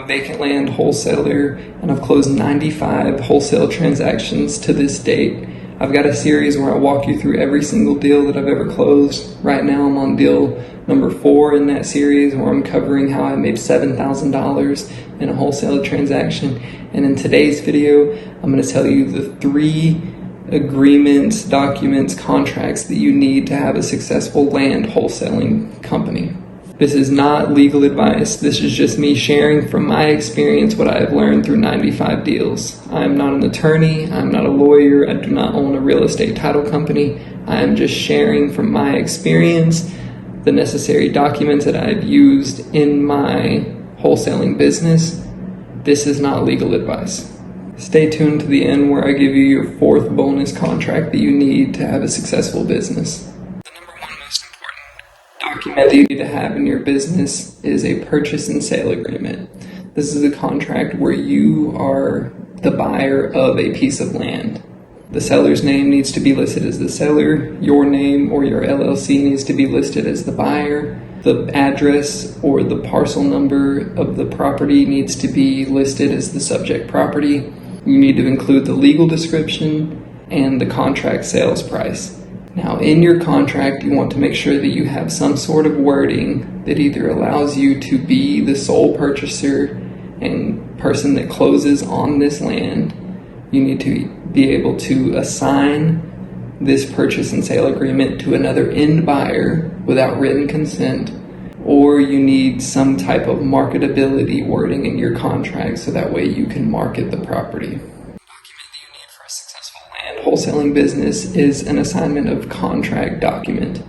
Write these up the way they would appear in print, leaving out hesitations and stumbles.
a vacant land wholesaler, and I've closed 95 wholesale transactions to this date. I've got a series where I walk you through every single deal that I've ever closed. Right now I'm on deal number 4 in that series, where I'm covering how I made $7,000 in a wholesale transaction. And in today's video, I'm going to tell you the 3 agreements, documents, contracts that you need to have a successful land wholesaling company. This is not legal advice. This is just me sharing from my experience what I have learned through 95 deals. I am not an attorney. I'm not a lawyer. I do not own a real estate title company. I am just sharing from my experience the necessary documents that I've used in my wholesaling business. This is not legal advice. Stay tuned to the end, where I give you your 4th bonus contract that you need to have a successful business. The number 1 most important document that you need to have in your business is a purchase and sale agreement. This is a contract where you are the buyer of a piece of land. The seller's name needs to be listed as the seller. Your name or your LLC needs to be listed as the buyer. The address or the parcel number of the property needs to be listed as the subject property. You need to include the legal description and the contract sales price. Now, in your contract, you want to make sure that you have some sort of wording that either allows you to be the sole purchaser and person that closes on this land. You need to be able to assign this purchase and sale agreement to another end buyer without written consent, or you need some type of marketability wording in your contract so that way you can market the property. The document that you need for a successful land wholesaling business is an assignment of contract document.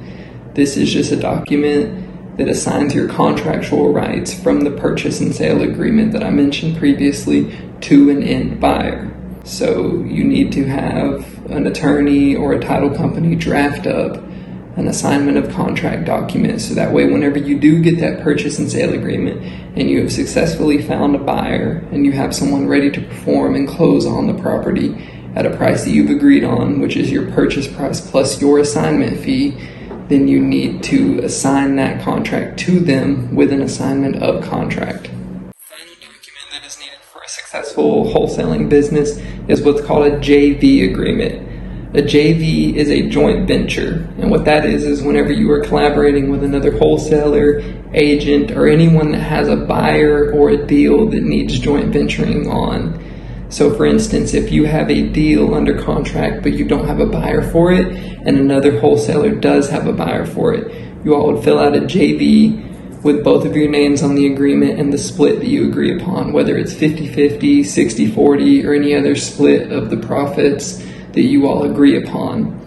This is just a document that assigns your contractual rights from the purchase and sale agreement that I mentioned previously to an end buyer. So you need to have an attorney or a title company draft up an assignment of contract document, so that way whenever you do get that purchase and sale agreement and you have successfully found a buyer and you have someone ready to perform and close on the property at a price that you've agreed on, which is your purchase price plus your assignment fee, then you need to assign that contract to them with an assignment of contract. That is needed for a successful wholesaling business is what's called a JV agreement. A JV is a joint venture, and what that is whenever you are collaborating with another wholesaler, agent, or anyone that has a buyer or a deal that needs joint venturing on. So for instance, if you have a deal under contract but you don't have a buyer for it, and another wholesaler does have a buyer for it, you all would fill out a JV with both of your names on the agreement and the split that you agree upon, whether it's 50-50, 60-40, or any other split of the profits that you all agree upon.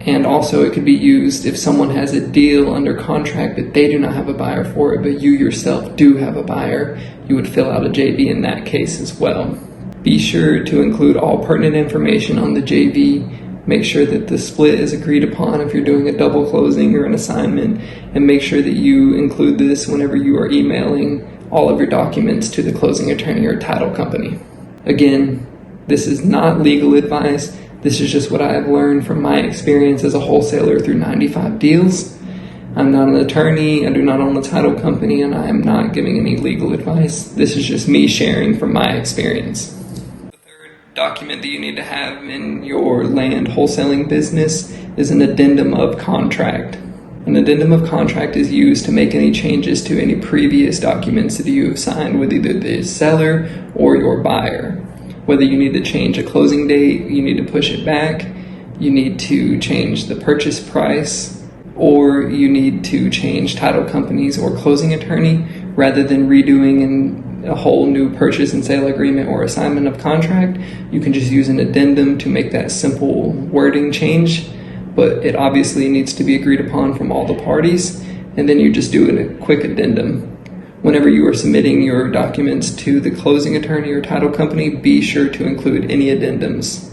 And also it could be used if someone has a deal under contract but they do not have a buyer for it, but you yourself do have a buyer, you would fill out a JV in that case as well. Be sure to include all pertinent information on the JV. Make sure that the split is agreed upon if you're doing a double closing or an assignment, and make sure that you include this whenever you are emailing all of your documents to the closing attorney or title company. Again, this is not legal advice. This is just what I have learned from my experience as a wholesaler through 95 deals. I'm not an attorney, I do not own a title company, and I am not giving any legal advice. This is just me sharing from my experience. The 3rd document that you need to have in your land wholesaling business is an Addendum of Contract. An Addendum of Contract is used to make any changes to any previous documents that you have signed with either the seller or your buyer. Whether you need to change a closing date, you need to push it back, you need to change the purchase price, or you need to change title companies or closing attorney, rather than redoing a whole new purchase and sale agreement or assignment of contract, you can just use an addendum to make that simple wording change, but it obviously needs to be agreed upon from all the parties, and then you just do a quick addendum. Whenever you are submitting your documents to the closing attorney or title company, be sure to include any addendums.